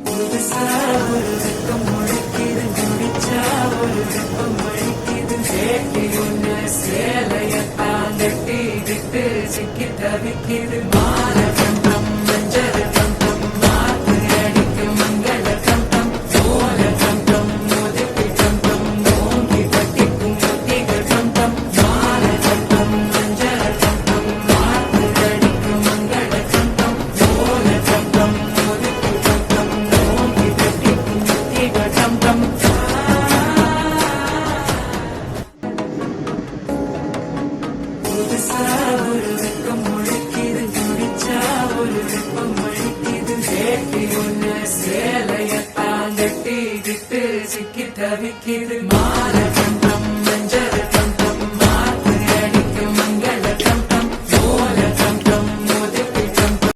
புதுசா ஒரு வெக்கம் முளைக்குது, குடிச்சா ஒரு வெப்பம் வலிக்குது. சேட்டி ஒண்ணு சேலையத்தான் கட்டிக்கிட்டு சிக்கி தவிக்குது. மால கண்டம் மஞ்சள் கண்டம் மாத்து அடிக்கும் மங்கள கண்டம் சோல கண்டம் முதுக்கு கண்டம் ஓங்கி கட்டிக்கும் முத்திகள் கண்டம். மால கண்டம் மஞ்சள் கண்டம் மாத்து அடிக்கும் மங்கள கண்டம் சோல கண்டம் முதுக்கு கண்டம் ஓங்கி கட்டிக்கும் முத்திகள் கண்டம். புதுசா ஒரு வெக்கம் முளைக்குது, குடிச்சா ஒரு வெப்பம் வலிக்குது. சேட்டி ஒண்ணு சேலையத்தான் கட்டிக்கிட்டு சிக்கி தவிக்குது. மாலை